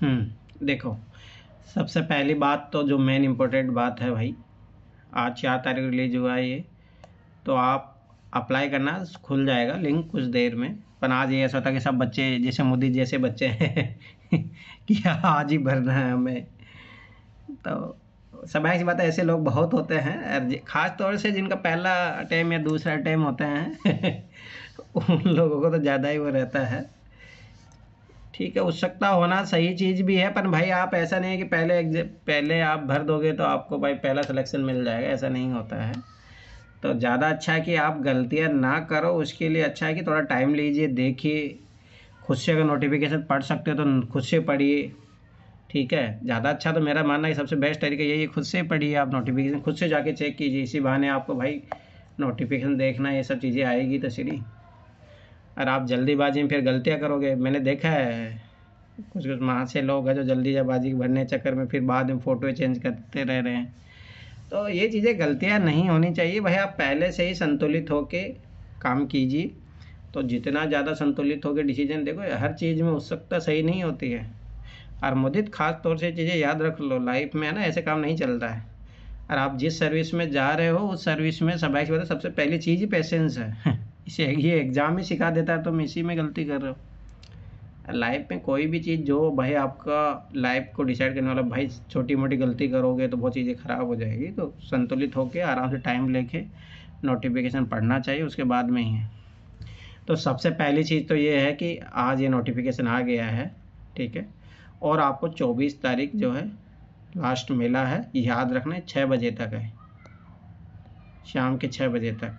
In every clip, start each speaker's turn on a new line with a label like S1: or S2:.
S1: देखो, सबसे पहली बात तो जो मेन इम्पोर्टेंट बात है भाई, आज 4 तारीख रिलीज हुआ है ये, तो आप अप्लाई करना, खुल जाएगा लिंक कुछ देर में। पर आज ये ऐसा होता है कि सब बच्चे जैसे मोदी जैसे बच्चे हैं कि आज ही भरना है हमें। तो स्वाभाविक सी बात है, ऐसे लोग बहुत होते हैं, और खास तौर से जिनका पहला अटेम्प्ट या दूसरा अटेम्प्ट होते हैं उन लोगों को तो ज़्यादा ही वो रहता है। ठीक है, उत्सुकता होना सही चीज़ भी है, पर भाई आप ऐसा नहीं है कि पहले आप भर दोगे तो आपको भाई पहला सिलेक्शन मिल जाएगा, ऐसा नहीं होता है। तो ज़्यादा अच्छा है कि आप गलतियाँ ना करो, उसके लिए अच्छा है कि थोड़ा टाइम लीजिए, देखिए, खुद से अगर नोटिफिकेशन पढ़ सकते हो तो खुद से पढ़िए। ठीक है, ज़्यादा अच्छा तो मेरा मानना है सबसे बेस्ट तरीका यही है, खुद से पढ़िए, आप नोटिफिकेशन खुद से जाके चेक कीजिए, इसी बहाने आपको भाई नोटिफिकेशन देखना ये सब चीज़ें आएगी तो सीधी। और आप जल्दीबाजी में फिर गलतियाँ करोगे, मैंने देखा है कुछ कुछ वहाँ से लोग हैं जो जल्दीबाजी भरने चक्कर में फिर बाद में फ़ोटो चेंज करते रह रहे हैं। तो ये चीज़ें गलतियाँ नहीं होनी चाहिए भाई, आप पहले से ही संतुलित होके काम कीजिए। तो जितना ज़्यादा संतुलित होकर डिसीजन, देखो हर चीज़ में उत्सुकता सही नहीं होती है। और मुदित खास तौर से चीज़ें याद रख लो, लाइफ में है ना ऐसे काम नहीं चलता है। और आप जिस सर्विस में जा रहे हो उस सर्विस में स्वाभाविक बात है सबसे पहली चीज़ ही पेशेंस है इसे ये एग्ज़ाम ही सिखा देता है, तुम इसी में गलती कर रहे हो। लाइफ में कोई भी चीज़ जो भाई आपका लाइफ को डिसाइड करने वाला, भाई छोटी मोटी गलती करोगे तो बहुत चीज़ें ख़राब हो जाएगी। तो संतुलित होकर आराम से टाइम लेके नोटिफिकेशन पढ़ना चाहिए, उसके बाद में ही है। तो सबसे पहली चीज़ तो ये है कि आज ये नोटिफिकेशन आ गया है, ठीक है, और आपको 24 तारीख जो है लास्ट मिला है, याद रखना है 6 बजे तक है, शाम के 6 बजे तक।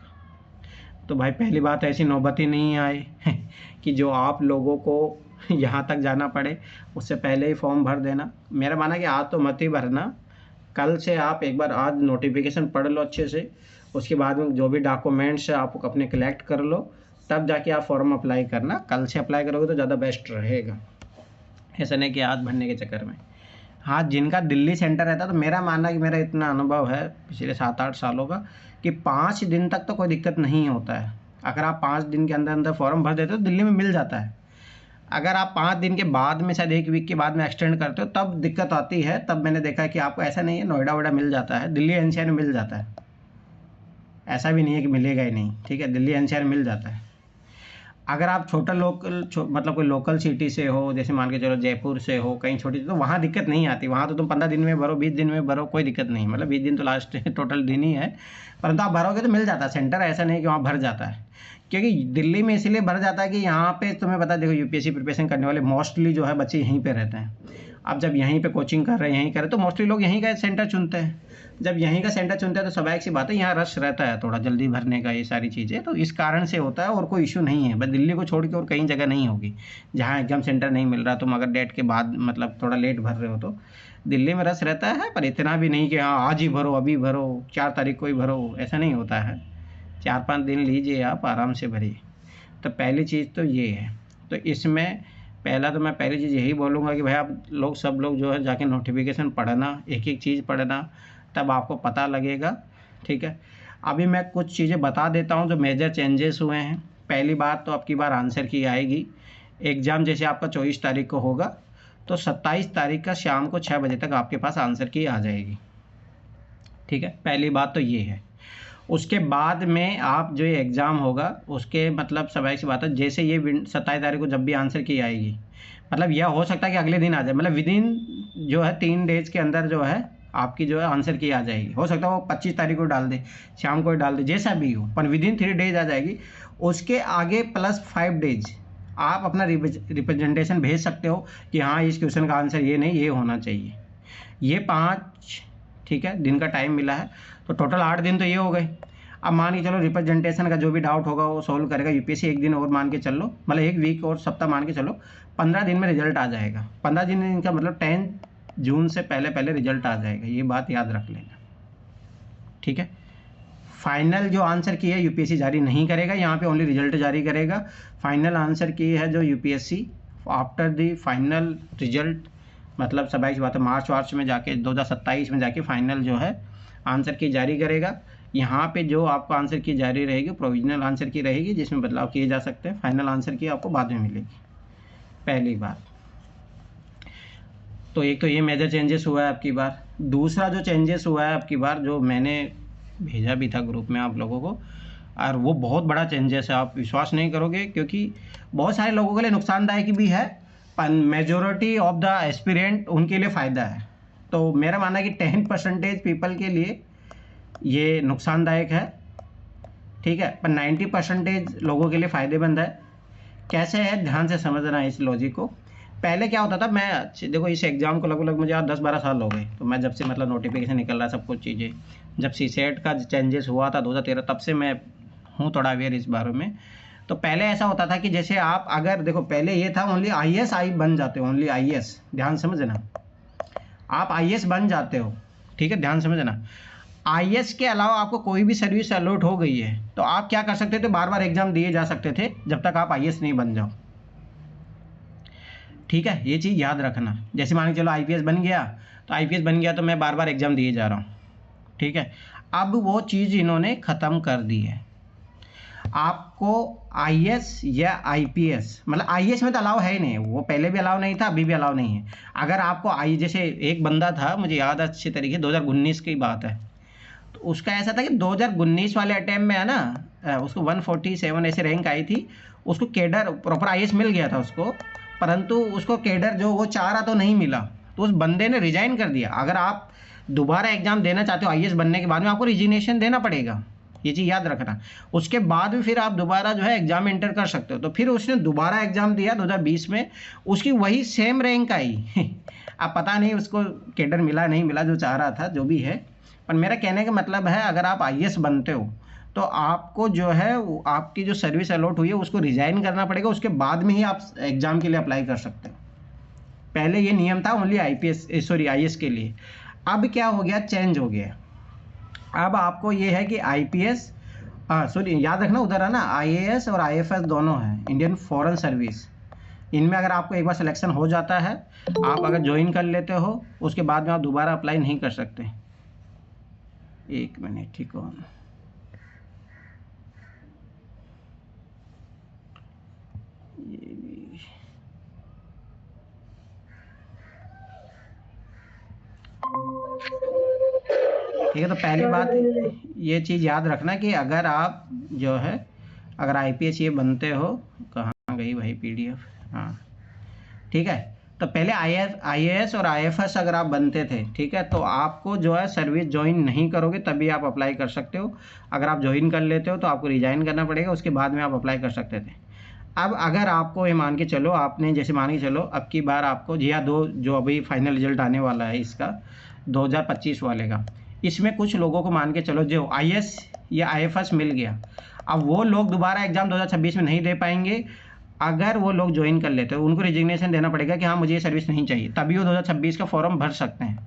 S1: तो भाई पहली बात ऐसी नौबत ही नहीं आए कि जो आप लोगों को यहाँ तक जाना पड़े, उससे पहले ही फॉर्म भर देना। मेरा मानना है कि आज तो मत ही भरना, कल से आप एक बार आज नोटिफिकेशन पढ़ लो अच्छे से, उसके बाद में जो भी डॉक्यूमेंट्स है आप अपने कलेक्ट कर लो, तब जाके आप फॉर्म अप्लाई करना। कल से अप्लाई करोगे तो ज़्यादा बेस्ट रहेगा, ऐसा नहीं कि आज भरने के चक्कर में। हाँ, जिनका दिल्ली सेंटर रहता है तो मेरा मानना है कि मेरा इतना अनुभव है पिछले 7-8 सालों का कि 5 दिन तक तो कोई दिक्कत नहीं होता है। अगर आप 5 दिन के अंदर अंदर फॉर्म भर देते हो तो दिल्ली में मिल जाता है। अगर आप 5 दिन के बाद में, शायद 1 वीक के बाद में एक्सटेंड करते हो, तब दिक्कत आती है। तब मैंने देखा है कि आपको ऐसा नहीं है, नोएडा वोएडा मिल जाता है, दिल्ली एनसीआर में मिल जाता है, ऐसा भी नहीं है कि मिलेगा ही नहीं। ठीक है, दिल्ली एनसीआर में मिल जाता है। अगर आप छोटा मतलब कोई लोकल सिटी से हो, जैसे मान के चलो जयपुर से हो, कहीं छोटी, तो वहाँ दिक्कत नहीं आती। वहाँ तो तुम 15 दिन में भरो, 20 दिन में भरो, कोई दिक्कत नहीं। मतलब 20 दिन तो लास्ट टोटल दिन ही है, परंतु आप भरोगे तो मिल जाता है सेंटर, ऐसा नहीं कि वहाँ भर जाता है। क्योंकि दिल्ली में इसलिए भर जाता है कि यहाँ पे तुम्हें पता है, देखो यूपीएससी प्रिपरेशन करने वाले मोस्टली जो है बच्चे यहीं पे रहते हैं। अब जब यहीं पे कोचिंग कर रहे हैं, यहीं कर रहे हैं, तो मोस्टली लोग यहीं का सेंटर चुनते हैं। जब यहीं का सेंटर चुनते हैं तो स्वाभाविक सी बात है यहाँ रश रहता है थोड़ा जल्दी भरने का, ये सारी चीज़ें तो इस कारण से होता है, और कोई इशू नहीं है। बस दिल्ली को छोड़ के और कहीं जगह नहीं होगी जहाँ एग्जाम सेंटर नहीं मिल रहा। तुम अगर डेट के बाद मतलब थोड़ा लेट भर रहे हो तो दिल्ली में रश रहता है, पर इतना भी नहीं कि हाँ आज ही भरो, अभी भरो, 4 तारीख को ही भरो, ऐसा नहीं होता है। 4-5 दिन लीजिए, आप आराम से भरिए। तो पहली चीज़ तो ये है। तो इसमें मैं पहली चीज़ यही बोलूँगा कि भाई आप लोग सब लोग जो है जाके नोटिफिकेशन पढ़ना, एक एक चीज़ पढ़ना, तब आपको पता लगेगा। ठीक है, अभी मैं कुछ चीज़ें बता देता हूँ जो मेजर चेंजेस हुए हैं। पहली बात तो आपकी बार आंसर की आएगी। एग्ज़ाम जैसे आपका 24 तारीख को होगा तो 27 तारीख का शाम को 6 बजे तक आपके पास आंसर की आ जाएगी। ठीक है, पहली बात तो ये है। उसके बाद में आप जो ये एग्ज़ाम होगा उसके मतलब स्वाभाविक सी बात है, जैसे ये 27 तारीख को जब भी आंसर की आएगी, मतलब यह हो सकता है कि अगले दिन आ जाए, मतलब विदिन जो है 3 डेज के अंदर जो है आपकी जो है आंसर की आ जाएगी। हो सकता है वो 25 तारीख को डाल दे, शाम को डाल दे, जैसा भी हो, पर विदिन 3 डेज आ जाएगी। उसके आगे प्लस 5 डेज आप अपना रिप्रेजेंटेशन भेज सकते हो कि हाँ इस क्वेश्चन का आंसर ये नहीं, ये होना चाहिए। ये 5 ठीक है दिन का टाइम मिला है, तो टोटल 8 दिन तो ये हो गए। अब मान के चलो रिप्रेजेंटेशन का जो भी डाउट होगा वो सॉल्व करेगा यूपीएससी, 1 दिन और मान के चलो, मतलब 1 वीक और सप्ताह मान के चलो, 15 दिन में रिजल्ट आ जाएगा। 15 दिन का मतलब 10 जून से पहले पहले रिजल्ट आ जाएगा, ये बात याद रख लेना। ठीक है, फाइनल जो आंसर की है यूपीएससी जारी नहीं करेगा, यहाँ पे ओनली रिजल्ट जारी करेगा। फाइनल आंसर की है जो UPSC after the final result, मतलब स्वाभाविक बात है मार्च में जाके 2027 में जाके फाइनल जो है आंसर की जारी करेगा। यहाँ पे जो आपको आंसर की जारी रहेगी प्रोविजनल आंसर की रहेगी, जिसमें बदलाव किए जा सकते हैं। फाइनल आंसर की आपको बाद में मिलेगी, पहली बात। तो एक तो ये मेजर चेंजेस हुआ है आपकी बार। दूसरा जो चेंजेस हुआ है आपकी बार, जो मैंने भेजा भी था ग्रुप में आप लोगों को, और वो बहुत बड़ा चेंजेस है, आप विश्वास नहीं करोगे, क्योंकि बहुत सारे लोगों के लिए नुकसानदायक भी है, पर मेजोरिटी ऑफ द एस्पिरेंट उनके लिए फ़ायदा है। तो मेरा मानना है कि 10% पीपल के लिए ये नुकसानदायक है, ठीक है, पर 90% लोगों के लिए फ़ायदेमंद है। कैसे है, ध्यान से समझना इस लॉजिक को। पहले क्या होता था, मैं देखो इस एग्ज़ाम को लगभग मुझे आज 10-12 साल हो गए, तो मैं जब से मतलब नोटिफिकेशन निकल रहा है सब कुछ चीज़ें, जब सीसेट का चेंजेस हुआ था 2013, तब से मैं हूँ थोड़ा अवेयर इस बारे में। तो पहले ऐसा होता था कि जैसे आप अगर देखो, पहले ये था ओनली IAS बन जाते हो, ओनली IAS, ध्यान समझना, आप IAS बन जाते हो, ठीक है, ध्यान समझना। IAS के अलावा आपको कोई भी सर्विस अलॉट हो गई है तो आप क्या कर सकते थे, बार बार एग्जाम दिए जा सकते थे जब तक आप IAS नहीं बन जाओ, ठीक है, ये चीज़ याद रखना। जैसे मान के चलो IPS बन गया, तो IPS बन गया तो मैं बार बार एग्जाम दिए जा रहा हूँ, ठीक है। अब वो चीज़ इन्होंने ख़त्म कर दी है। आपको IAS या IPS, मतलब IAS में तो अलाउ है ही नहीं, वो पहले भी अलाउ नहीं था, अभी भी अलाउ नहीं है। अगर आपको जैसे एक बंदा था, मुझे याद है अच्छे तरीके, 2019 की बात है, तो उसका ऐसा था कि 2019 वाले अटैम्प्ट में है ना, उसको 147 ऐसे रैंक आई थी, उसको कैडर प्रॉपर IAS मिल गया था उसको, परंतु उसको कैडर जो वो चाह रहा तो नहीं मिला, तो उस बंदे ने रिजाइन कर दिया। अगर आप दोबारा एग्जाम देना चाहते हो IAS बनने के बाद में, आपको रिजिग्नेशन देना पड़ेगा, ये चीज़ याद रखना। उसके बाद भी फिर आप दोबारा जो है एग्जाम एंटर कर सकते हो। तो फिर उसने दोबारा एग्जाम दिया 2020 में, उसकी वही सेम रैंक आई अब पता नहीं उसको कैडर मिला नहीं मिला जो चाह रहा था, जो भी है, पर मेरा कहने का मतलब है, अगर आप IAS बनते हो तो आपको जो है आपकी जो सर्विस अलॉट हुई है उसको रिजाइन करना पड़ेगा, उसके बाद में ही आप एग्ज़ाम के लिए अप्लाई कर सकते हो। पहले ये नियम था ओनली IAS के लिए। अब क्या हो गया, चेंज हो गया। अब आपको ये है कि IPS, याद रखना उधर है ना, IAS और IFS दोनों हैं, इंडियन फॉरेन सर्विस। इनमें अगर आपको एक बार सिलेक्शन हो जाता है, आप अगर ज्वाइन कर लेते हो, उसके बाद में आप दोबारा अप्लाई नहीं कर सकते। एक मिनट, ठीक हो, ठीक है। तो पहली बात ये चीज़ याद रखना कि अगर आप जो है, अगर IPS ये बनते हो, कहाँ गई भाई PDF, हाँ, ठीक है। तो पहले IAS और IFS अगर आप बनते थे, ठीक है, तो आपको जो है सर्विस ज्वाइन नहीं करोगे तभी आप अप्लाई कर सकते हो। अगर आप ज्वाइन कर लेते हो तो आपको रिजाइन करना पड़ेगा, उसके बाद में आप अप्लाई कर सकते थे। अब अगर आपको ये मान के चलो, आपने जैसे मान के चलो अब की बार आपको जो अभी फाइनल रिजल्ट आने वाला है इसका 2025 वाले का, इसमें कुछ लोगों को मान के चलो जो IAS या IFS मिल गया, अब वो लोग दोबारा एग्जाम 2026 में नहीं दे पाएंगे। अगर वो लोग ज्वाइन कर लेते हैं, उनको रिजिग्नेशन देना पड़ेगा कि हाँ मुझे ये सर्विस नहीं चाहिए, तभी वो 2026 का फॉर्म भर सकते हैं।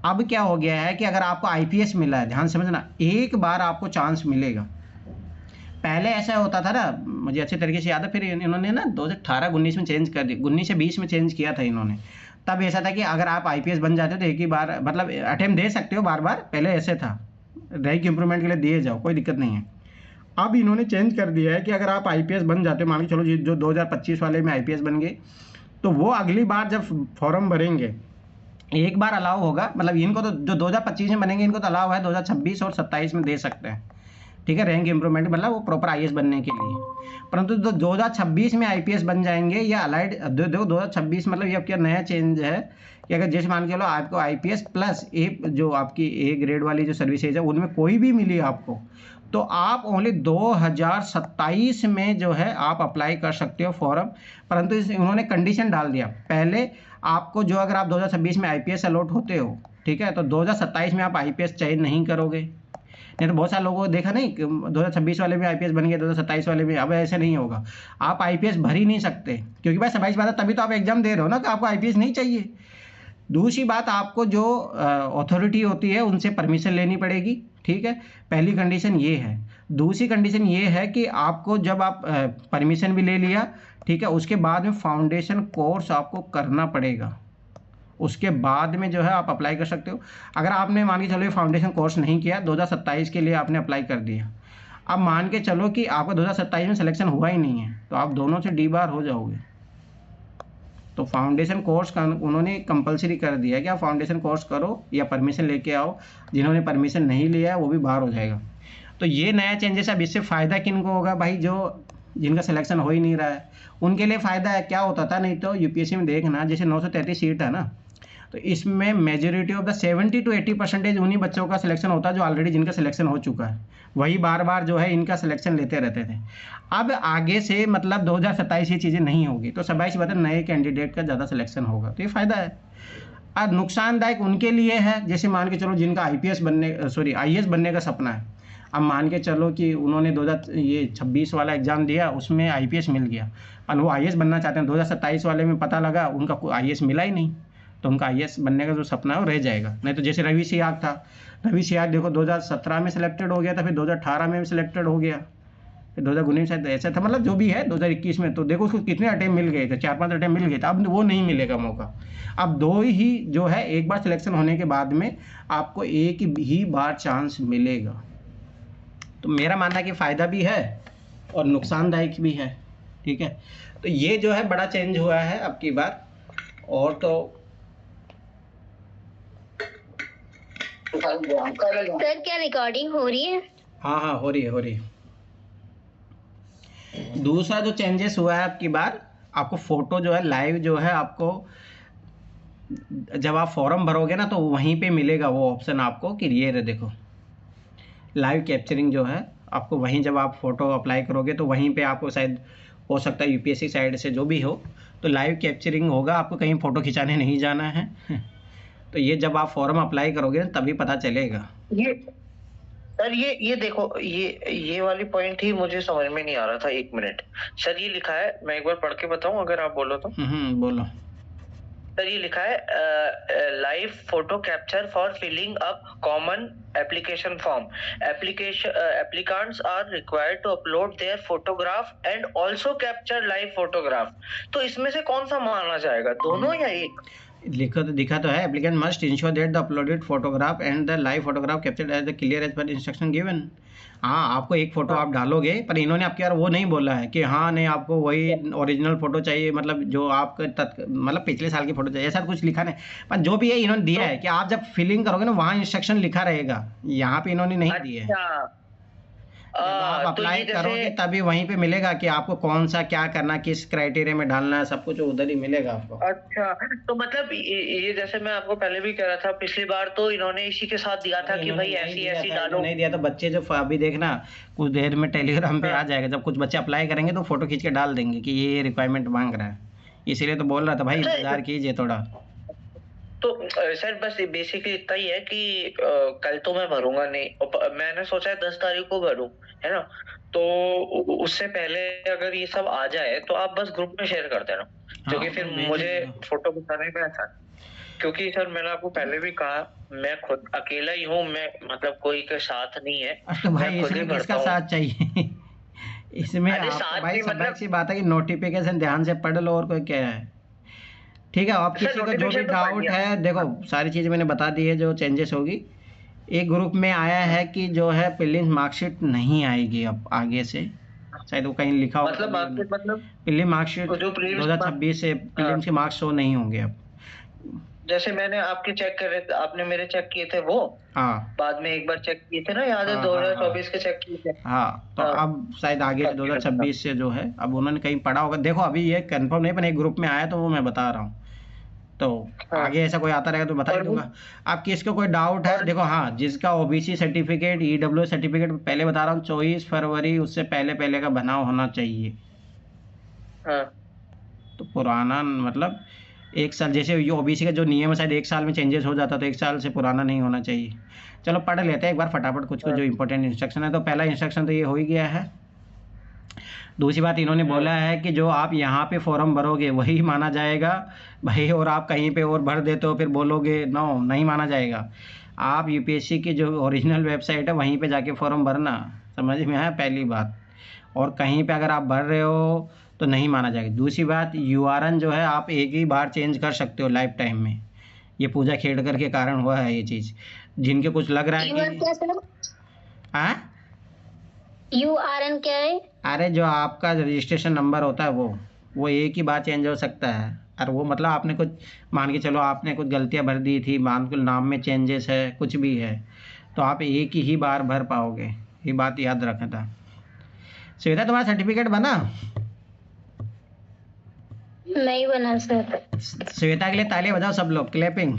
S1: अब क्या हो गया है कि अगर आपको IPS मिला है, ध्यान समझना, एक बार आपको चांस मिलेगा। पहले ऐसा होता था ना, मुझे अच्छे तरीके से याद है, फिर इन्होंने ना 2018-19 में चेंज कर दी, 19 से 20 में चेंज किया था इन्होंने। तब ऐसा था कि अगर आप IPS बन जाते हो तो एक ही बार मतलब अटेम्प्ट दे सकते हो बार बार, पहले ऐसे था, रैंक इंप्रूवमेंट के लिए दिए जाओ, कोई दिक्कत नहीं है। अब इन्होंने चेंज कर दिया है कि अगर आप IPS बन जाते हो, मान के चलो जो 2025 वाले में IPS बन गए, तो वो अगली बार जब फॉर्म भरेंगे, एक बार अलाउ होगा, मतलब इनको तो जो 2025 में बनेंगे इनको तो अलाउ है 2026 और 27 में दे सकते हैं, ठीक है, रैंक इंप्रूवमेंट, मतलब वो प्रॉपर IAS बनने के लिए। परंतु जो 2026 में IPS बन जाएंगे या अलाइड, देखो 2026 मतलब ये क्या नया चेंज है कि अगर जैसे मान के चलो आपको IPS प्लस जो आपकी A ग्रेड वाली जो सर्विसेज है उनमें कोई भी मिली आपको, तो आप ओनली 2027 में जो है आप अप्लाई कर सकते हो फॉर्म। परंतु उन्होंने कंडीशन डाल दिया, पहले आपको जो अगर आप 2026 में IPS अलॉट होते हो, ठीक है, तो 2027 में आप IPS चयन नहीं करोगे। नहीं तो बहुत सारे लोगों को देखा नहीं, 2026 वाले में IPS बन गए, 2027 वाले में, अब ऐसे नहीं होगा, आप IPS भर ही नहीं सकते, क्योंकि भाई 27 बात है, तभी तो आप एग्जाम दे रहे हो ना, कि आपको IPS नहीं चाहिए। दूसरी बात, आपको जो अथॉरिटी होती है उनसे परमिशन लेनी पड़ेगी, ठीक है, पहली कंडीशन ये है। दूसरी कंडीशन ये है कि आपको जब आप परमिशन भी ले लिया, ठीक है, उसके बाद में फाउंडेशन कोर्स आपको करना पड़ेगा, उसके बाद में जो है आप अप्लाई कर सकते हो। अगर आपने मान के चलो ये फाउंडेशन कोर्स नहीं किया, 2027 के लिए आपने अप्लाई कर दिया, अब मान के चलो कि आपका 2027 में सिलेक्शन हुआ ही नहीं है, तो आप दोनों से डी बार हो जाओगे, तो फाउंडेशन कोर्स का उन्होंने कंपलसरी कर दिया कि आप फाउंडेशन कोर्स करो या परमिशन लेके आओ। जिन्होंने परमिशन नहीं लिया वो भी बाहर हो जाएगा। तो ये नया चेंजेस। अब इससे फ़ायदा किन को होगा भाई? जो जिनका सिलेक्शन हो ही नहीं रहा है उनके लिए फ़ायदा है। क्या होता था, नहीं तो यूपीएससी में देखना, जैसे 933 सीट है ना, तो इसमें मेजोरिटी ऑफ द 70 to 80% उन्हीं बच्चों का सिलेक्शन होता है जो ऑलरेडी जिनका सिलेक्शन हो चुका है। वही बार बार जो है इनका सिलेक्शन लेते रहते थे। अब आगे से मतलब 2027 ये चीज़ें नहीं होगी, तो सबाई सी बात है नए कैंडिडेट का ज़्यादा सिलेक्शन होगा, तो ये फ़ायदा है। और नुकसानदायक उनके लिए है, जैसे मान के चलो जिनका आईएएस बनने का सपना है। अब मान के चलो कि उन्होंने 2026 वाला एग्ज़ाम दिया, उसमें आईपीएस मिल गया और वो आईएएस बनना चाहते हैं। 2027 वाले में पता लगा उनका कोई आईएएस मिला ही नहीं, तो उनका आईएएस बनने का जो सपना है वो रह जाएगा। नहीं तो जैसे रवि सियाग था, रवि सियाग देखो 2017 में सिलेक्टेड हो गया था, फिर 2018 में भी सिलेक्टेड हो गया, फिर 2019 शायद ऐसा था, मतलब जो भी है 2021 में। तो देखो उसको कितने अटेम्प्ट मिल गए थे, 4-5 अटेम्प्ट मिल गए थे। अब वो नहीं मिलेगा मौका। अब 2 ही जो है, एक बार सिलेक्शन होने के बाद में आपको एक ही बार चांस मिलेगा। तो मेरा मानना है कि फ़ायदा भी है और नुकसानदायक भी है। ठीक है, तो ये जो है बड़ा चेंज हुआ है अब की बार। और तो
S2: सर क्या रिकॉर्डिंग हो रही है?
S1: हाँ हो रही है। दूसरा जो चेंजेस हुआ है अब की बार, आपको फ़ोटो जो है लाइव जो है आपको जब आप फॉर्म भरोगे ना तो वहीं पे मिलेगा वो ऑप्शन आपको कि ये रहे देखो लाइव कैप्चरिंग जो है आपको वहीं, जब आप फ़ोटो अप्लाई करोगे तो वहीं पे आपको शायद हो सकता है यूपीएससी साइड से जो भी हो तो लाइव कैप्चरिंग होगा, आपको कहीं फ़ोटो खिंचाने नहीं जाना है। तो ये जब आप फॉर्म अप्लाई करोगे तभी पता चलेगा।
S3: ये सर ये देखो ये वाली पॉइंट ही मुझे समझ में नहीं आ रहा था। 1 मिनट सर, ये लिखा है, मैं एक बार पढ़ के बताऊं अगर आप बोलो तो।
S1: बोलो
S3: सर। ये लिखा है live photo capture for filling up common application form. Applicants are required to upload their photograph and also capture live photograph. तो इसमें से कौन सा माना जाएगा, दोनों या एक?
S1: दिखा तो है, applicant must ensure that the uploaded photograph and the live photograph captured as the clear as per instruction given. हाँ, आपको एक फ़ोटो आप डालोगे, पर इन्होंने आपके यार वो नहीं बोला है कि हाँ नहीं आपको वही ओरिजिनल फ़ोटो चाहिए, मतलब जो आपके मतलब पिछले साल की फ़ोटो चाहिए, ऐसा कुछ लिखा नहीं। पर जो भी है इन्होंने दिया है कि आप जब फिलिंग करोगे ना वहाँ इंस्ट्रक्शन लिखा रहेगा, यहाँ पे इन्होंने नहीं दिए है। जब आप अप्लाई करोगे तभी वहीं पे मिलेगा कि आपको कौन सा क्या करना, किस क्राइटेरिया में डालना है, सब कुछ उधर ही मिलेगा आपको।
S3: अच्छा, तो मतलब ये जैसे मैं आपको पहले भी कह रहा था, पिछली बार तो इन्होंने इसी के साथ दिया था कि भाई ऐसी डालो।
S1: नहीं दिया तो बच्चे जो अभी देखना कुछ देर में टेलीग्राम पे आ जाएगा, जब कुछ बच्चे अप्लाई करेंगे तो फोटो खींच के डाल देंगे कि ये रिक्वायरमेंट मांग रहा है। इसीलिए तो बोल रहा था भाई इंतजार कीजिए थोड़ा।
S3: तो सर बस बेसिकली इतना ही है कि कल तो मैं भरूंगा नहीं, मैंने सोचा है 10 तारीख को भरूं, है ना। तो उससे पहले अगर ये सब आ जाए तो आप बस ग्रुप में शेयर कर देना, क्योंकि फिर मुझे फोटो खिंचाने में आसान। क्योंकि सर मैंने आपको पहले भी कहा, मैं खुद अकेला ही हूँ, मैं मतलब कोई के साथ नहीं है।
S1: तो भाई इसमें किसका साथ चाहिए? इसमें भाई मतलब सी बात है कि नोटिफिकेशन ध्यान से पढ़ लो और कोई क्या है। ठीक है, आप किसी को जो भी डाउट है, देखो सारी चीज़ मैंने बता दी है जो चेंजेस होगी। एक ग्रुप में आया है कि जो है प्रीलिम्स मार्कशीट नहीं आएगी अब आगे से, शायद वो कहीं लिखा होगा मतलब प्रीलिम्स मार्कशीट 2026 से प्रीलिम्स के मार्क्स शो नहीं होंगे अब।
S3: जैसे मैंने आपके चेक करे, आपने मेरे चेक किए थे वो, हाँ बाद में एक बार चेक किए थे ना, याद है 2024 के चेक किए थे। हाँ,
S1: तो अब शायद आगे 2026 से जो है अब उन्होंने कहीं पढ़ा होगा। देखो अभी ये कंफर्म नहीं, पर एक ग्रुप में आया तो वो मैं बता रहा हूँ। तो आगे ऐसा कोई आता रहेगा तो बता ही दूंगा। आप किसको कोई डाउट है, देखो हाँ जिसका ओबीसी सर्टिफिकेट, ईडब्ल्यू सर्टिफिकेट, पहले बता रहा हूँ 24 फरवरी उससे पहले का बना होना चाहिए। तो पुराना मतलब 1 साल, जैसे ये ओबीसी का जो नियम है शायद 1 साल में चेंजेस हो जाता, तो 1 साल से पुराना नहीं होना चाहिए। चलो पढ़ लेते हैं एक बार फटाफट कुछ जो इंपॉर्टेंट इंस्ट्रक्शन है। तो पहला इंस्ट्रक्शन तो ये हो ही गया है। दूसरी बात इन्होंने बोला है कि जो आप यहाँ पे फॉर्म भरोगे वही माना जाएगा भाई, और आप कहीं पे और भर देते हो फिर बोलोगे नो, नहीं माना जाएगा। आप यूपीएससी की जो ओरिजिनल वेबसाइट है वहीं पे जाके फॉर्म भरना, समझ में आया पहली बात। और कहीं पे अगर आप भर रहे हो तो नहीं माना जाएगा। दूसरी बात यूआरएन जो है आप एक ही बार चेंज कर सकते हो लाइफ टाइम में। ये पूजा खेड़कर के कारण हुआ है ये चीज़। जिनके कुछ लग रहा है कि हाँ
S2: यूआरएन क्या है?
S1: अरे जो आपका रजिस्ट्रेशन नंबर होता है वो एक ही बार चेंज हो सकता है। और वो मतलब आपने कुछ मान के चलो आपने कुछ गलतियां भर दी थी, मान के नाम में चेंजेस है, कुछ भी है, तो आप एक ही बार भर पाओगे, ये बात याद रखना। श्वेता तुम्हारा सर्टिफिकेट बना?
S2: नहीं बना सर।
S1: श्वेता के लिए तालियां बजाओ सब लोग, क्लैपिंग।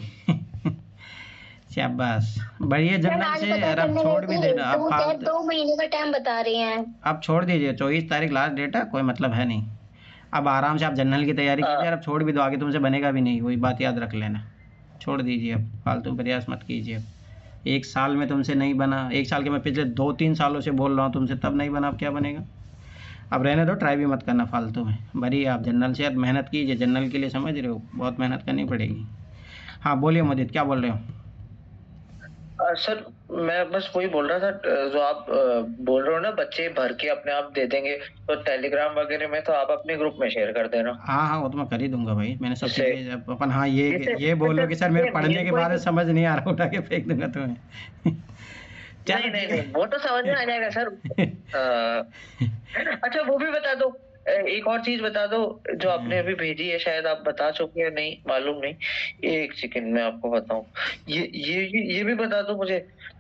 S1: शाबाश, बढ़िया।
S2: सर
S1: जनरल
S2: आज
S1: से
S2: पता
S1: यार अब
S2: करने
S1: छोड़ भी
S2: गई थी,
S1: देना, अब
S2: तो क्या
S1: फालतू
S2: 2 महीने का टाइम बता रही हैं।
S1: अब छोड़ दीजिए, 24 तारीख लास्ट डेट है, कोई मतलब है नहीं। अब आराम से आप जनरल की तैयारी कीजिए, अब छोड़ भी दो, आगे तुमसे बनेगा भी नहीं, वही बात याद रख लेना। छोड़ दीजिए, अब फालतू प्रयास मत कीजिए। अब 1 साल में तुमसे नहीं बना, 1 साल के मैं पिछले 2-3 सालों से बोल रहा हूँ तुमसे, तब नहीं बना, अब क्या बनेगा? अब रहने दो, ट्राई भी मत करना फालतू में। भरी आप जनरल से मेहनत कीजिए, जनरल के लिए समझ रहे हो बहुत मेहनत करनी पड़ेगी। हाँ बोलिए मुदित, क्या बोल रहे हो?
S3: सर मैं बस वही बोल रहा था, जो आप बोल रहे हो ना बच्चे भर के अपने आप दे देंगे, तो टेलीग्राम वगैरह में तो आप अपने ग्रुप में शेयर कर देना।
S1: हाँ हाँ, वो तो मैं कर ही दूंगा भाई, मैंने सब
S3: इससे
S1: चीज़ें जब अपन, हाँ ये बोल लो कि सर मेरे
S3: मेरे
S1: पढ़ने के
S3: को
S1: बाद समझ नहीं आ रहा, उठा के फेंक दूंगा तुम्हें। चलो
S3: नहीं नहीं
S1: ठीक है।
S3: नहीं, वो तो समझ में आ जाएगा सर। अच्छा वो भी बता दो, एक और चीज बता दो जो आपने अभी भेजी है, शायद आप बता चुके हैं, नहीं मालूम नहीं, एक सेकंड में आपको बताऊं। ये भी बता दो मुझे।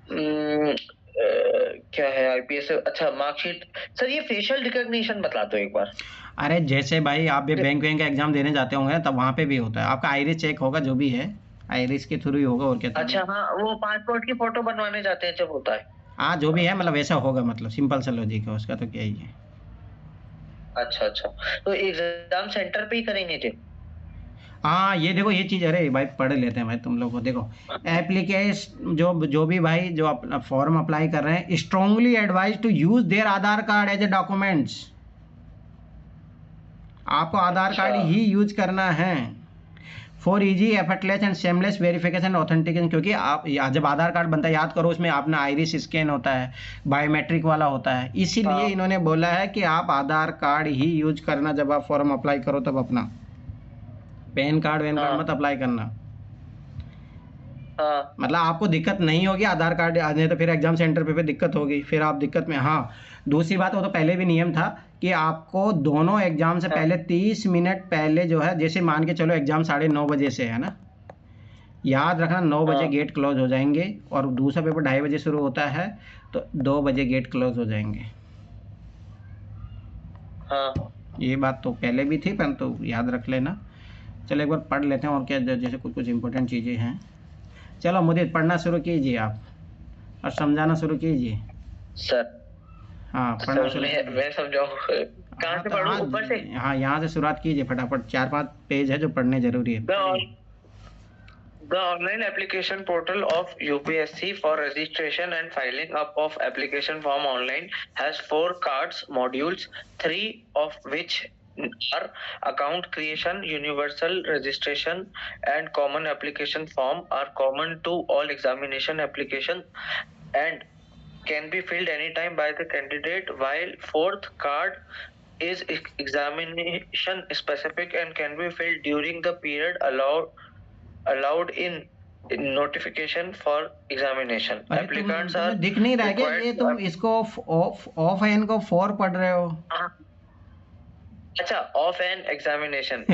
S3: क्या है आईपीएस, अच्छा मार्कशीट। सर ये फेशियल रिकॉग्निशन बता दो एक बार।
S1: अरे जैसे भाई आप भी बैंक का एग्जाम देने जाते होंगे ना, तब वहाँ पे भी होता है, आपका आइरिस चेक होगा, जो भी है आइरिस के थ्रू ही होगा, और क्या तभी।
S3: अच्छा हाँ, वो पासपोर्ट की फोटो बनवाने जाते हैं जब होता है।
S1: हाँ जो भी है, मतलब वैसा होगा, मतलब सिंपल सा लॉजिक है उसका, तो क्या ही है।
S3: अच्छा अच्छा, तो एग्जाम सेंटर पे ही करेंगे जी?
S1: हाँ ये देखो ये चीज़, अरे भाई पढ़ लेते हैं भाई तुम लोग को, देखो एप्लीकेशन जो भी भाई जो अपना फॉर्म अप्लाई कर रहे हैं, strongly advise to use their Aadhaar card as a documents. आपको आधार कार्ड
S3: अच्छा।
S1: ही यूज करना है for easy effortless and seamless verification authentication, क्योंकि आप जब आधार कार्ड बनता है, याद करो उसमें अपना आइरिस स्कैन होता है, बायोमेट्रिक वाला होता है, इसीलिए
S3: हाँ
S1: इन्होंने बोला है कि आप आधार कार्ड ही यूज करना जब आप फॉर्म अप्लाई करो, तब अपना पैन कार्ड वैन कार्ड मत
S3: हाँ
S1: अप्लाई करना।
S3: हाँ
S1: मतलब आपको दिक्कत नहीं होगी आधार कार्ड नहीं तो फिर एग्जाम सेंटर पे दिक्कत होगी, फिर आप दिक्कत में। हाँ दूसरी बात, वो तो पहले भी नियम था कि आपको दोनों एग्जाम से
S3: हाँ
S1: पहले 30 मिनट पहले जो है, जैसे मान के चलो एग्जाम 9:30 बजे से है ना, याद रखना 9 बजे
S3: हाँ
S1: गेट क्लोज हो जाएंगे, और दूसरा पेपर 2:30 बजे शुरू होता है, तो 2 बजे गेट क्लोज हो जाएंगे।
S3: हाँ।
S1: ये बात तो पहले भी थी, परंतु तो याद रख लेना। चलो एक बार पढ़ लेते हैं, और क्या जैसे कुछ कुछ इंपॉर्टेंट चीज़ें हैं। चलो मुझे पढ़ना शुरू कीजिए आप, और समझाना शुरू कीजिए।
S3: सर
S1: हाँ पढ़ना
S3: सर
S1: शुरू कीजिए।
S3: मैं समझाऊँ कहाँ
S1: हाँ
S3: से
S1: तो
S3: पढ़ूँ,
S1: हाँ
S3: ऊपर से?
S1: हाँ, यहाँ से शुरुआत कीजिए फटाफट, 4-5 पेज है जो पढ़ने जरूरी है, चलिए।
S3: The online application portal of UPSC for registration and filing up of application form online has 4 cards modules, 3 of which are account creation, universal registration and common application form are common to all examination application and can be filled anytime by the candidate, while 4th card is examination specific and can be filled during the period allowed in notification for examination.
S1: अरे
S3: Applicants are
S1: तुम्हें दिख नहीं रहा है क्या,
S3: required
S1: ये
S3: to
S1: तुम इसको ऑफ एन को 4 पढ़ रहे हो?
S3: अच्छा, of an examination.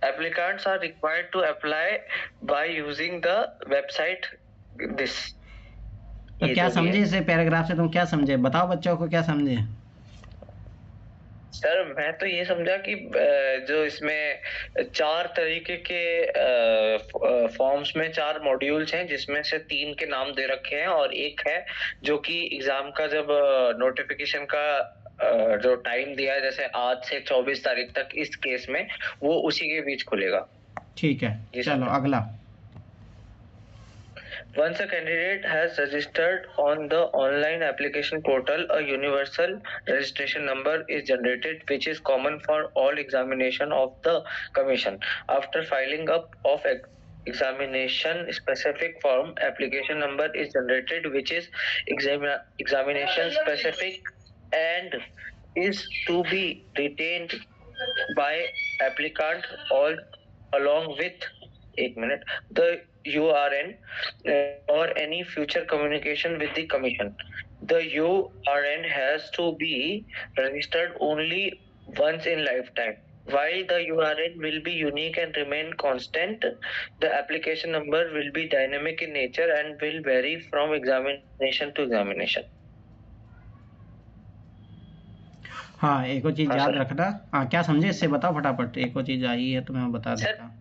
S3: Applicants are required to apply by using the website this.
S1: तो
S3: ये
S1: क्या
S3: जो भी
S1: समझे
S3: है
S1: इसे पैराग्राफ से, तुम क्या समझे, बताओ बच्चों को क्या समझे।
S3: सर, मैं तो ये समझा कि जो इसमें 4 तरीके के फॉर्म्स में 4 मॉड्यूल्स हैं, जिसमें से 3 के नाम दे रखे हैं, और एक है जो कि एग्जाम का जब नोटिफिकेशन का जो टाइम दिया है, जैसे आज से 24 तारीख तक इस केस में, वो उसी के बीच खुलेगा।
S1: ठीक है,
S3: जी
S1: चलो
S3: सर।
S1: अगला।
S3: Once a candidate has registered on the online application portal, a universal registration number is generated, which is common for all examination of the commission. After filing up of examination specific form, application number is generated, which is examination specific and is to be retained by applicant all along with the URN or any future communication with the commission. The URN has to be registered only once in lifetime. While the URL will be unique and remain constant, the application number will be dynamic in nature and will vary from examination to examination.
S1: हाँ, एक और चीज़
S3: हाँ
S1: याद
S3: sir.
S1: रखना। हाँ, क्या समझे इससे बताओ फटाफट। एक और चीज़ आई है तो मैं बता
S3: सर
S1: देता हूँ।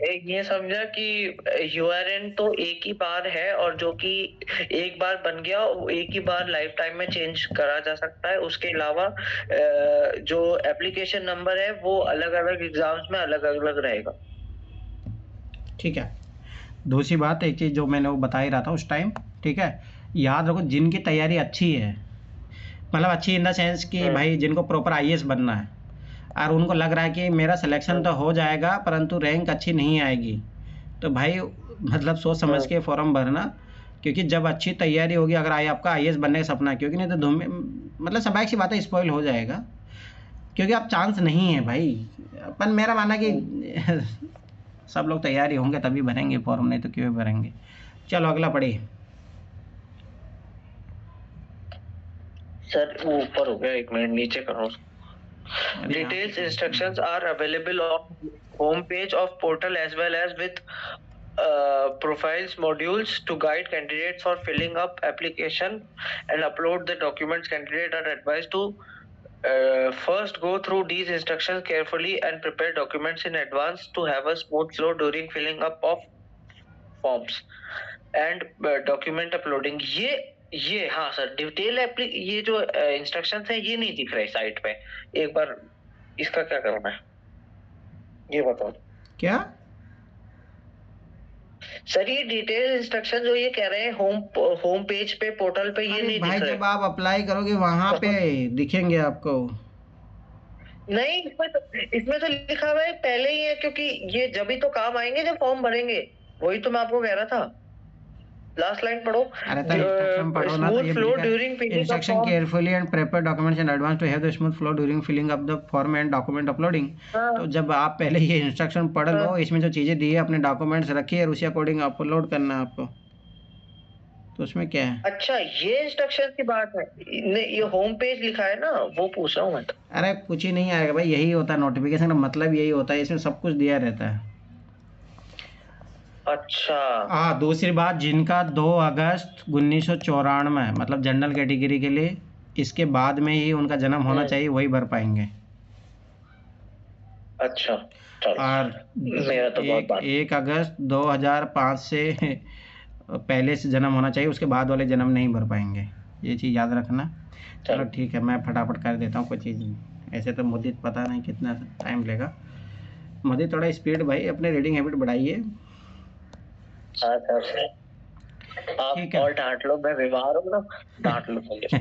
S3: एक ये समझा कि यूआरएन तो एक ही बार है, और जो कि एक बार बन गया वो एक ही बार लाइफ टाइम में चेंज करा जा सकता है। उसके अलावा जो एप्लीकेशन नंबर है वो अलग अलग एग्जाम्स में अलग अलग रहेगा।
S1: ठीक है। दूसरी बात, एक चीज़ जो मैंने वो बता ही रहा था उस टाइम, ठीक है, याद रखो जिनकी तैयारी अच्छी है, मतलब अच्छी इन द सेंस कि भाई जिनको प्रॉपर आईएएस बनना है और उनको लग रहा है कि मेरा सिलेक्शन तो हो जाएगा परंतु रैंक अच्छी नहीं आएगी, तो भाई मतलब सोच समझ के फॉर्म भरना, क्योंकि जब अच्छी तैयारी होगी, अगर आपका आईएएस बनने का सपना है, क्योंकि नहीं तो धूम मतलब स्वाभाविक सी बात है स्पॉइल हो जाएगा, क्योंकि अब चांस नहीं है भाई। अपन मेरा मानना कि सब लोग तैयारी होंगे तभी भरेंगे फॉर्म, नहीं तो क्यों भरेंगे। चलो अगला पढ़िए।
S3: सर वो ऊपर हो गया, एक मिनट नीचे करो।
S1: अरे
S3: Details instructions are available on home page of portal as well as with profiles modules to guide candidates for filling up application and upload the documents. Candidate are advised to first go through these instructions carefully and prepare documents in advance to have a smooth flow during filling up of forms and document uploading. ये हाँ sir, detail ये जो instructions है ये नहीं दिख रहे site पे। एक बार इसका क्या करना है ये बताओ।
S1: क्या
S3: सर ये डिटेल इंस्ट्रक्शन जो ये कह रहे हैं होम पेज पे पोर्टल पे ये नहीं
S1: भाई
S3: दिख रहे।
S1: जब आप अप्लाई करोगे वहां पे दिखेंगे आपको।
S3: नहीं, इसमें तो लिखा हुआ है पहले ही है, क्योंकि ये जब ही तो काम आएंगे जब फॉर्म भरेंगे। वही तो मैं आपको कह रहा था। लास्ट लाइन पढ़ो।
S1: अरे तो इंस्ट्रक्शन पढ़ो ना, तो ये
S3: flow during
S1: instruction carefully and prepare documents in advance to have the smooth flow during filling up the form and document uploading. तो जब आप पहले ये इंस्ट्रक्शन पढ़ लो, इसमें जो चीज़ें दी है अपने डॉक्यूमेंट्स रखिए और उसी अकॉर्डिंग अपलोड करना है आपको। तो उसमें क्या है?
S3: अच्छा ये इंस्ट्रक्शन की बात है, ये होम पेज लिखा है ना, वो पूछ रहा हूँ मैं।
S1: अरे कुछ ही नहीं आएगा भाई, यही होता है नोटिफिकेशन का मतलब, यही होता है, इसमें सब कुछ दिया रहता है।
S3: अच्छा
S1: हाँ, दूसरी बात, जिनका 2 अगस्त 1994 मतलब जनरल कैटेगरी के लिए इसके बाद में ही उनका जन्म होना चाहिए, वही भर पाएंगे।
S3: अच्छा चलो।
S1: और
S3: मेरा तो बहुत
S1: 1 अगस्त 2005 से पहले से जन्म होना चाहिए, उसके बाद वाले जन्म नहीं भर पाएंगे, ये चीज़ याद रखना। चलो ठीक है, मैं फटाफट कर देता हूँ कोई चीज़ नहीं। ऐसे तो मुद्दे पता नहीं कितना टाइम लेगा। मुद्दे थोड़ा स्पीड भाई, अपने रीडिंग हैबिट बढ़ाइए।
S3: आप और डांट लो, मैं बीमार हूँ ना, डांट लो मुझे।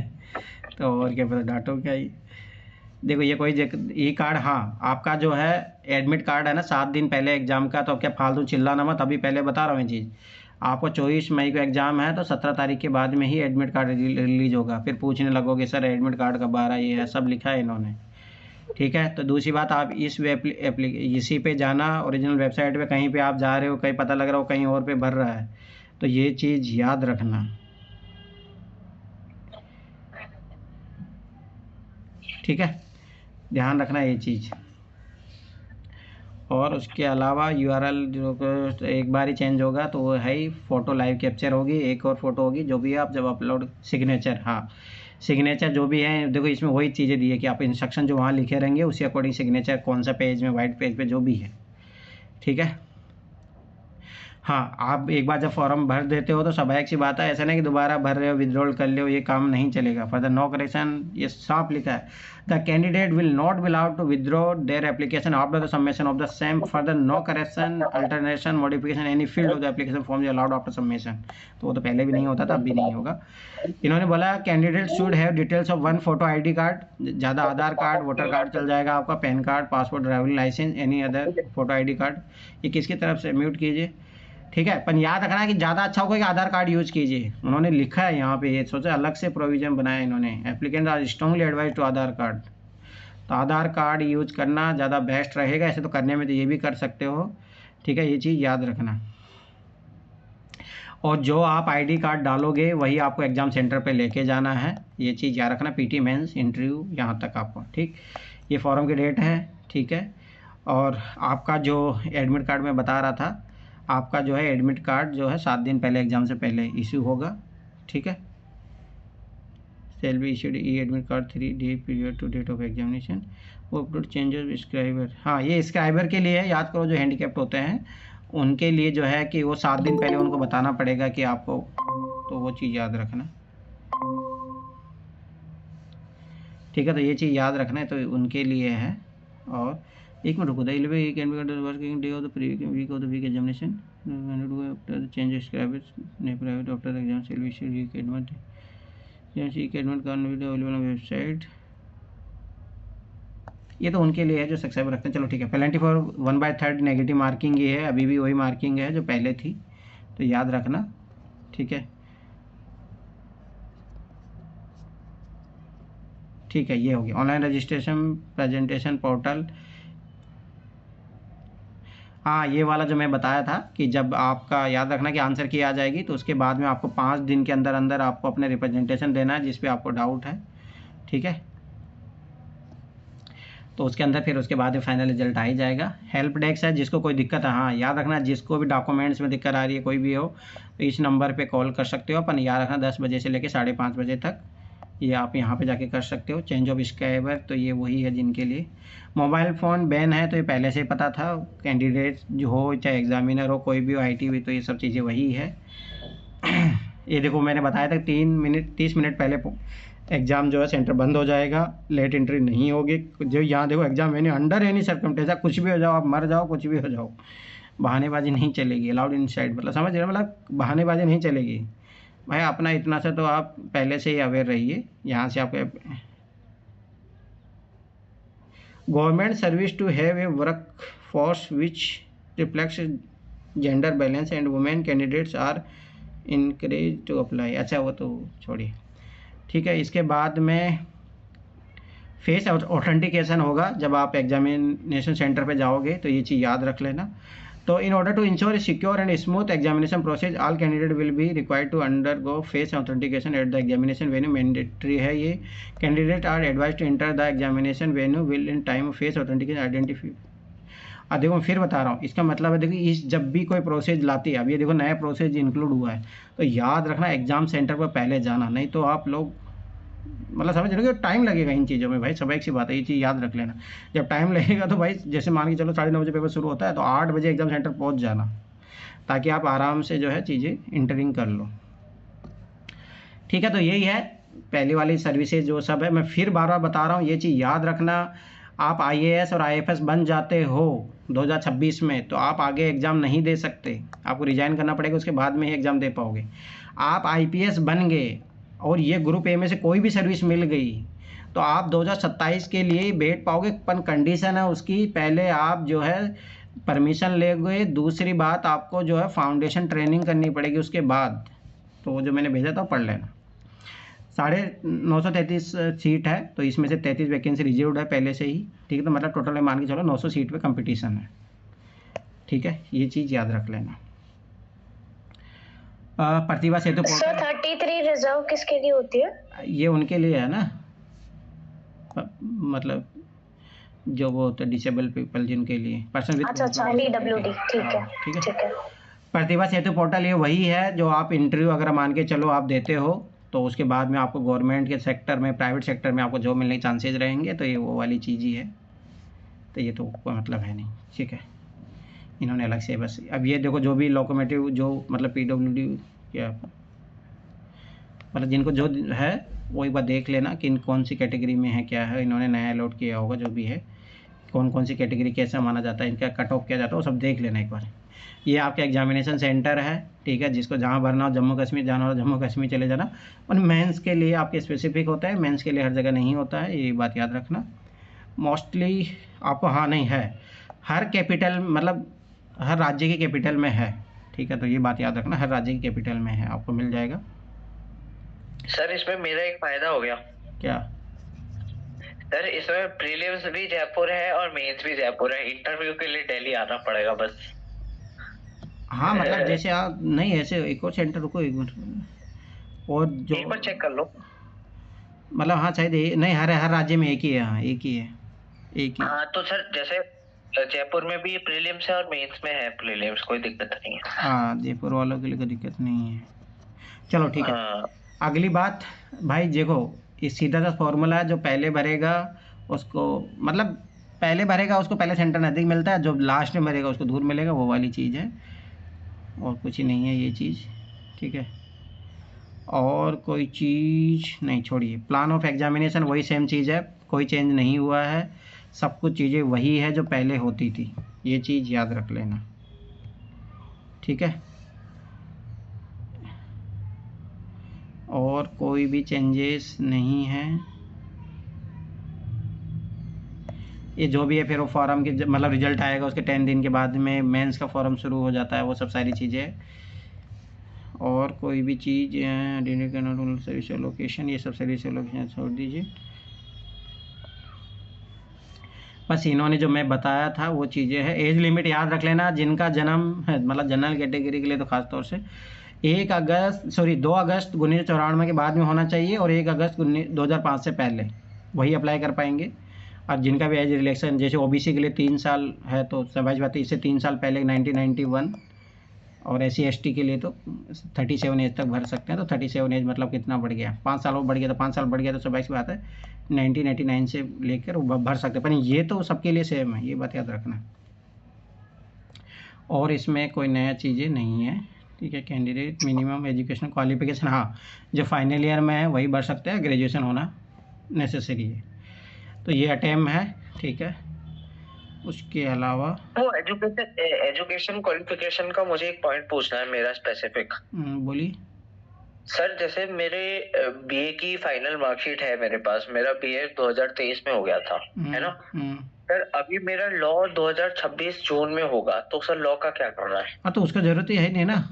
S1: तो और क्या पता डांटो क्या ही। देखो ये कोई ई कार्ड, हाँ आपका जो है एडमिट कार्ड है ना 7 दिन पहले एग्जाम का, तो अब क्या फालतू चिल्लाना मत, अभी पहले बता रहा हूँ ये चीज़। आपको 24 मई को एग्जाम है तो 17 तारीख के बाद में ही एडमिट कार्ड रिलीज होगा। फिर पूछने लगोगे सर एडमिट कार्ड कब आ रहा है, ये है सब लिखा है इन्होंने, ठीक है। तो दूसरी बात, आप इस इसी पे जाना, ओरिजिनल वेबसाइट पे कहीं पे आप जा रहे हो, कहीं पता लग रहा हो कहीं और पे भर रहा है, तो ये चीज़ याद रखना, ठीक है, ध्यान रखना ये चीज़। और उसके अलावा यूआरएल जो एक बार ही चेंज होगा तो वो है ही, फ़ोटो लाइव कैप्चर होगी, एक और फ़ोटो होगी जो भी आप जब अपलोड, सिग्नेचर, हाँ सिग्नेचर जो भी है, देखो इसमें वही चीज़ें दी है कि आप इंस्ट्रक्शन जो वहाँ लिखे रहेंगे उसी अकॉर्डिंग सिग्नेचर, कौन सा पेज में, वाइट पेज पे जो भी है, ठीक है। हाँ, आप एक बार जब फॉर्म भर देते हो तो स्वाभाविक सी बात है, ऐसा नहीं कि दोबारा भर रहे हो विड्रॉल कर ले हो, ये काम नहीं चलेगा। फर्दर नो करेक्शन, ये साफ लिखा है, the candidate will not be allowed to withdraw their application after the submission of the same. Further no correction, alternation, modification any field of the application form is allowed after submission. तो वो तो पहले भी नहीं होता था, अब भी नहीं होगा। इन्होंने बोला candidate should have details of 1 photo ID card, ज़्यादा आधार कार्ड, वोटर कार्ड चल जाएगा आपका, PAN card, passport, driving licence, any other photo ID card. ये किसकी तरफ से, म्यूट कीजिए, ठीक है। पर याद रखना कि ज़्यादा अच्छा होगा कि आधार कार्ड यूज़ कीजिए, उन्होंने लिखा है यहाँ पे, ये सोचा अलग से प्रोविज़न बनाया इन्होंने, applicant are strongly advise to Aadhaar card. तो आधार कार्ड यूज करना ज़्यादा बेस्ट रहेगा, ऐसे तो करने में तो ये भी कर सकते हो, ठीक है, ये चीज़ याद रखना। और जो आप ID कार्ड डालोगे वही आपको एग्ज़ाम सेंटर पे लेके जाना है, ये चीज़ याद रखना। PT मेंस इंटरव्यू यहाँ तक आपको, ठीक, ये फॉर्म की डेट है, ठीक है। और आपका जो एडमिट कार्ड में बता रहा था, आपका जो है एडमिट कार्ड जो है 7 दिन पहले एग्ज़ाम से पहले इशू होगा, ठीक है। Shall be issued e admit card 3 day period to date of examination. वो अपलोड चेंजेस स्क्राइबर, हाँ ये स्क्राइबर के लिए है, याद करो जो हैंडीकैप्ड होते हैं उनके लिए जो है कि वो 7 दिन पहले उनको बताना पड़ेगा कि आपको, तो वो चीज़ याद रखना, ठीक है। तो ये चीज़ याद रखना है, तो उनके लिए है। और एक मिनट रुको, working day of the previous week of the week examination after the change scriber ने private after exam shall be issued e admit admit card available on website. ये तो उनके लिए है जो सब्सक्राइबर रखते हैं। चलो ठीक है। पेनल्टी फॉर 1/3 नेगेटिव मार्किंग ये है, अभी भी वही मार्किंग है जो पहले थी, तो याद रखना, ठीक है। ठीक है, ये हो गया। ऑनलाइन रजिस्ट्रेशन प्रेजेंटेशन पोर्टल, हाँ ये वाला जो मैं बताया था कि जब आपका, याद रखना कि आंसर की आ जाएगी तो उसके बाद में आपको 5 दिन के अंदर अंदर आपको अपने रिप्रेजेंटेशन देना है जिस पे आपको डाउट है, ठीक है। तो उसके अंदर फिर उसके बाद फाइनल रिजल्ट आ ही जाएगा। हेल्प डेस्क है, जिसको कोई दिक्कत है, हाँ याद रखना जिसको भी डॉक्यूमेंट्स में दिक्कत आ रही है कोई भी हो तो इस नंबर पे कॉल कर सकते हो अपन। याद रखना 10 बजे से लेकर 5:30 बजे तक ये आप यहाँ पे जाके कर सकते हो। चेंज ऑफ स्क्राइबर तो ये वही है जिनके लिए। मोबाइल फ़ोन बैन है तो ये पहले से ही पता था, कैंडिडेट जो हो चाहे एग्जामिनर हो कोई भी हो, IT भी, तो ये सब चीज़ें वही है। ये देखो मैंने बताया था 30 मिनट पहले एग्ज़ाम जो है सेंटर बंद हो जाएगा, लेट एंट्री नहीं होगी। जो यहाँ देखो exam venue under any circumstance, कुछ भी हो जाओ, आप मर जाओ, कुछ भी हो जाओ, बहानेबाजी नहीं चलेगी। अलाउड इनसाइड, मतलब समझ रहे हो, मतलब बहानेबाजी नहीं चलेगी भाई। अपना इतना सा तो आप पहले से ही अवेयर रहिए। यहाँ से आपके government service to have a work force which reflects gender balance and women candidates are encourage to apply. अच्छा वो तो छोड़िए, ठीक है। इसके बाद में फेस ऑथेंटिकेशन होगा जब आप एग्जामिनेशन सेंटर पे जाओगे, तो ये चीज़ याद रख लेना। तो in order to ensure secure and smooth examination process all candidate will be required to undergo face authentication at the examination venue. Mandatory है ये। Candidate are advise to enter the examination venue well in time face authentication identify. अब देखो मैं फिर बता रहा हूँ, इसका मतलब है देखिए इस जब भी कोई प्रोसेस लाती है, अब ये देखो नया प्रोसेस इंक्लूड हुआ है, तो याद रखना एग्जाम सेंटर पर पहले जाना, नहीं तो आप लोग मतलब समझ रहे हो कि टाइम लगेगा इन चीज़ों में भाई। सब एक सी बात है, ये चीज़ याद रख लेना। जब टाइम लगेगा तो भाई जैसे मान के चलो 9:30 बजे पेपर शुरू होता है तो 8 बजे एग्जाम सेंटर पहुंच जाना, ताकि आप आराम से जो है चीज़ें इंटरिंग कर लो, ठीक है। तो यही है पहली वाली सर्विसेज जो सब है, मैं फिर बार बार बता रहा हूँ, ये चीज़ याद रखना। आप IAS और IFS बन जाते हो 2026 में तो आप आगे एग्ज़ाम नहीं दे सकते, आपको रिजाइन करना पड़ेगा, उसके बाद में ही एग्ज़ाम दे पाओगे। आप IPS बन गए और ये ग्रुप A में से कोई भी सर्विस मिल गई तो आप 2027 के लिए बैठ पाओगे, पर कंडीशन है उसकी, पहले आप जो है परमिशन ले गए। दूसरी बात, आपको जो है फाउंडेशन ट्रेनिंग करनी पड़ेगी उसके बाद। तो वो जो मैंने भेजा था पढ़ लेना। 933 सीट है, तो इसमें से 33 वैकेंसी रिजर्व्ड है पहले से ही, ठीक है। तो मतलब टोटल में मान के चलो 900 सीट पे कंपटीशन है, ठीक है। ये चीज़ याद रख लेना। प्रतिभा सेतु पोर्टल
S2: 33 रिजर्व किसके लिए होती है?
S1: ये उनके लिए है ना, मतलब जो वो होता है डिसेबल पीपल जिनके लिए, पर्सन विद,
S2: अच्छा PWD, ठीक है, ठीक है।
S1: प्रतिभा सेतु पोर्टल ये वही है जो आप इंटरव्यू अगर मान के चलो आप देते हो तो उसके बाद में आपको गवर्नमेंट के सेक्टर में, प्राइवेट सेक्टर में आपको जॉब मिलने के चांसेज रहेंगे। तो ये वो वाली चीज़ ही है, तो ये तो कोई मतलब है नहीं, ठीक है। इन्होंने अलग से बस, अब ये देखो जो भी लोकोमोटिव जो मतलब PWD क्या मतलब जिनको जो है वो एक बार देख लेना कि कौन सी कैटेगरी में है, क्या है, इन्होंने नया अलॉट किया होगा जो भी है, कौन सी कैटेगरी कैसा माना जाता है, इनका कट ऑफ किया जाता है, वो सब देख लेना एक बार। ये आपका एग्जामिनेशन सेंटर है, ठीक है। जिसको जहाँ भरना हो, जम्मू कश्मीर जाना हो जम्मू कश्मीर चले जाना। और मेंस के लिए आपके स्पेसिफिक होता है, मेंस के लिए हर जगह नहीं होता है, ये बात याद रखना। मोस्टली आपको, हाँ नहीं है, हर कैपिटल मतलब हर राज्य की कैपिटल में है, ठीक है। तो ये बात याद रखना, हर राज्य की कैपिटल में है, आपको मिल जाएगा।
S3: सर इसमें मेरा एक फायदा हो गया। क्या सर? इसमें प्रीलिम्स भी जयपुर है और मेंस भी जयपुर है, इंटरव्यू के लिए दिल्ली आना पड़ेगा बस।
S1: हाँ मतलब जैसे आप नहीं, ऐसे एक और सेंटर, रुको एक मिनट, और जो
S3: एक बार चेक कर लो,
S1: मतलब हाँ शायद नहीं, हर राज्य में एक ही है, हाँ एक ही है। एक ही।
S3: हाँ तो सर जैसे जयपुर में भी प्रीलिम्स है और मेंस में है प्रीलिम्स, कोई दिक्कत नहीं है।
S1: हाँ, जयपुर वालों के लिए कोई दिक्कत नहीं है। चलो ठीक है।
S3: हाँ
S1: अगली बात भाई, देखो ये सीधा सा फॉर्मूला है, जो पहले भरेगा उसको, मतलब पहले भरेगा उसको पहले सेंटर नज़दीक मिलता है, जो लास्ट में भरेगा उसको दूर मिलेगा, वो वाली चीज़ है, और कुछ ही नहीं है ये चीज़। ठीक है, और कोई चीज़ नहीं, छोड़िए। प्लान ऑफ एग्जामिनेशन वही सेम चीज़ है, कोई चेंज नहीं हुआ है, सब कुछ चीज़ें वही है जो पहले होती थी, ये चीज़ याद रख लेना। ठीक है, और कोई भी चेंजेस नहीं है। ये जो भी है फिर वो फॉर्म के मतलब रिजल्ट आएगा उसके 10 दिन के बाद में मेंस का फॉर्म शुरू हो जाता है, वो सब सारी चीज़ें। और कोई भी चीज़ सर्विस लोकेशन, ये सब सर्विस लोकेशन छोड़ दीजिए। बस इन्होंने जो मैं बताया था वो चीज़ें हैं। एज लिमिट याद रख लेना, जिनका जन्म है मतलब जनरल कैटेगरी के लिए तो खास तौर से 2 अगस्त 1994 के बाद में होना चाहिए, और 1 अगस्त 2005 से पहले, वही अप्लाई कर पाएंगे। और जिनका भी एज रिलेक्शन, जैसे ओबीसी के लिए 3 साल है तो समझ बात है, इससे 3 साल पहले 1991, और SC ST के लिए तो 37 एज तक भर सकते हैं। तो 37 एज मतलब कितना बढ़ गया, 5 साल और बढ़ गया, तो 5 साल बढ़ गया तो स्वाभाविक सी बात है 1989 से लेकर वो भर सकते हैं। पर ये तो सबके लिए सेम है, ये बात याद रखना। और इसमें कोई नया चीज़ें नहीं है। ठीक है, कैंडिडेट मिनिमम एजुकेशन क्वालिफिकेशन, हाँ जो फाइनल ईयर में है वही भर सकते हैं, ग्रेजुएशन होना नेसेसरी है। तो ये अटेम्प्ट है। ठीक है, उसके अलावा
S3: वो एजुकेशन क्वालिफिकेशन का मुझे एक पॉइंट पूछना है मेरा स्पेसिफिक।
S1: बोलिए
S3: सर जैसे मेरे बीए की फाइनल मार्कशीट है मेरे पास, मेरा बीए 2023 में हो गया था, है ना। सर अभी मेरा लॉ 2026 जून में होगा, तो सर लॉ का क्या करना है?
S1: हाँ, तो उसका जरूरत ही है नहीं ना,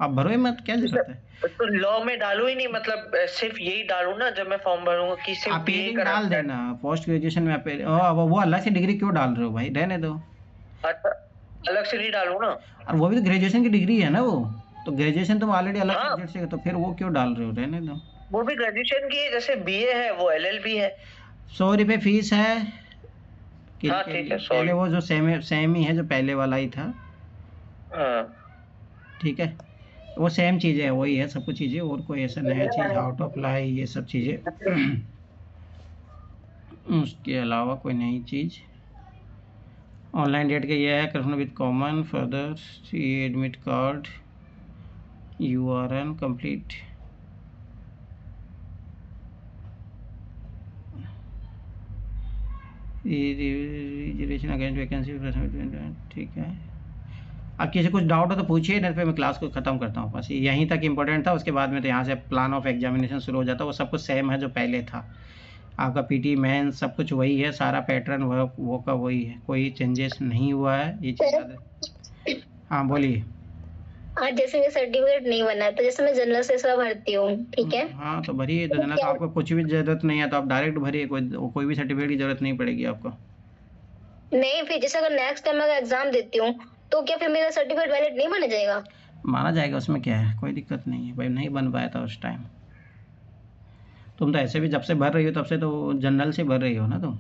S1: आप भरो ही मत, क्या जरूरत है।
S3: तो लॉ में डालू ही नहीं, मतलब सिर्फ यही डालू ना जब मैं फॉर्म भरूंगा कि सिर्फ
S1: आप
S3: बीए
S1: पेयरिंग डाल देना, पोस्ट ग्रेजुएशन में आप वो अलग से डिग्री क्यों डाल रहे हो भाई, रहने दो।
S3: अच्छा, अलग से नहीं डालू ना,
S1: और वो भी तो ग्रेजुएशन की डिग्री है ना, वो तो ग्रेजुएशन तुम ऑलरेडी अलग सब्जेक्ट से, तो फिर वो क्यों डाल रहे हो, रहने दो।
S3: वो भी ग्रेजुएशन की है, जैसे बीए है वो LLB है।
S1: 100 रुपये फीस है।
S3: हाँ ठीक है,
S1: पहले वो जो सेम ही है जो पहले वाला ही था। ठीक है, वो सेम चीज़ें है, वही है सब कुछ चीज़ें, और कोई ऐसा नया चीज़ आउट ऑफ लाई ये सब चीज़ें उसके अलावा कोई नई चीज़। ऑनलाइन डेट का ये है, करना with common further admit card URN complete. Reservation against vacancy. ठीक है, अब किसी कुछ डाउट हो तो पूछिए, नहीं फिर मैं क्लास को ख़त्म करता हूँ। बस यहीं तक इम्पोर्टेंट था, उसके बाद में तो यहाँ से प्लान ऑफ एग्जामिनेशन शुरू हो जाता है, वो सब कुछ सेम है जो पहले था। आपका PT मेन सब कुछ वही है, सारा पैटर्न वो का वही है, कोई चेंजेस नहीं हुआ है, ये चीज़ याद है। हाँ बोलिए।
S2: हाँ, जैसे मेरा सर्टिफिकेट नहीं बना तो जैसे मैं जनरल से सब भरती हूँ, ठीक है।
S1: हाँ तो भरिए, तो जनरल तो आपको कुछ भी जरूरत नहीं है, तो आप डायरेक्ट भरिए, कोई भी सर्टिफिकेट की जरूरत नहीं पड़ेगी आपको।
S2: नहीं, फिर जैसे अगर नेक्स्ट टाइम मैं एग्जाम देती हूँ तो क्या फिर मेरा सर्टिफिकेट वैलिड नहीं माना जाएगा?
S1: माना जाएगा, उसमें क्या है, कोई दिक्कत नहीं है भाई, नहीं बन पाया था उस टाइम। तुम तो ऐसे भी जब से भर रही हो तब से तो जनरल से भर रही हो ना तुम।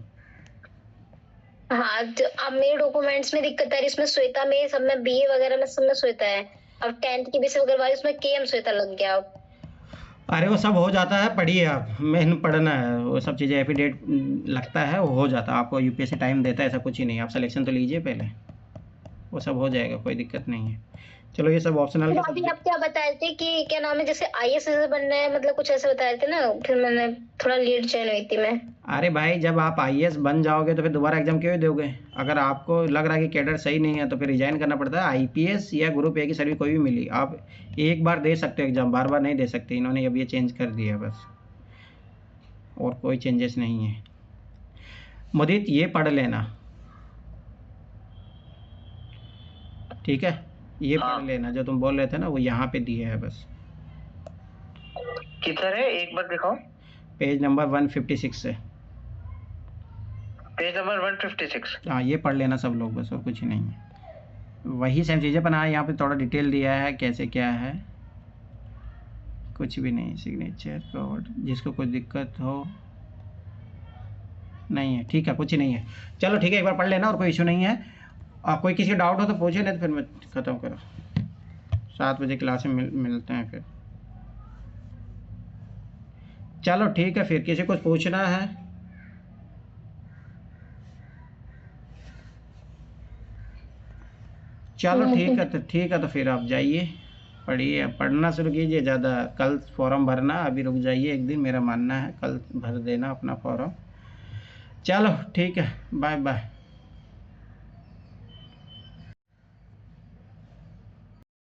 S2: हाँ, तो अब मेरे डॉक्यूमेंट्स में दिक्कत है, इसमें श्वेता में सब में BA वगैरह में सब में श्वेता है, अब 10th की बेसिस अग्रवाल उसमें KM श्वेता लग गया।
S1: अरे वो सब हो जाता है, पढ़िए आप, मेन पढ़ना है, वो सब चीज़ें एफिडेट लगता है, वो हो जाता है, आपको UPSC टाइम देता है, ऐसा कुछ ही नहीं, आप सिलेक्शन तो लीजिए पहले, वो सब हो जाएगा, कोई दिक्कत नहीं है। चलो ये सब ऑप्शनल
S2: तो अभी आप क्या बताए थे कि क्या नाम है, जैसे IAS बनना है, मतलब कुछ ऐसे बताए थे ना, फिर मैंने थोड़ा लेट ज्वाइन हुई थी मैं।
S1: अरे भाई, जब आप IAS बन जाओगे तो फिर दोबारा एग्जाम क्यों दोगे? अगर आपको लग रहा है कि कैडर सही नहीं है तो फिर रिजाइन करना पड़ता है। IPS या ग्रुप A की सर्विस कोई भी मिली, आप एक बार दे सकते हो एग्जाम, बार बार नहीं दे सकते, इन्होंने अब ये चेंज कर दिया बस, और कोई चेंजेस नहीं है। मुदीत ये पढ़ लेना, ठीक है, ये पढ़ लेना, जो तुम बोल रहे थे ना वो यहाँ पे दिया है बस।
S3: किधर है, एक बार दिखाओ।
S1: पेज नंबर 156 से।
S3: Page number 156।
S1: हाँ, ये पढ़ लेना सब लोग बस, और कुछ ही नहीं है, वही सेम चीज़ें बना है, यहाँ पे थोड़ा डिटेल दिया है कैसे क्या है, कुछ भी नहीं। सिग्नेचर कोड, जिसको कोई दिक्कत हो नहीं है, ठीक है, कुछ ही नहीं है। चलो ठीक है, एक बार पढ़ लेना और कोई इशू नहीं है। कोई किसी का डाउट हो तो पूछे, नहीं तो फिर मैं ख़त्म करो। 7 बजे क्लास में मिलते हैं फिर। चलो ठीक है, फिर किसी को पूछना है? चलो ठीक है तो फिर आप जाइए, पढ़िए, पढ़ना शुरू कीजिए ज़्यादा। कल फॉर्म भरना, अभी रुक जाइए एक दिन, मेरा मानना है कल भर देना अपना फॉर्म। चलो ठीक है, बाय बाय।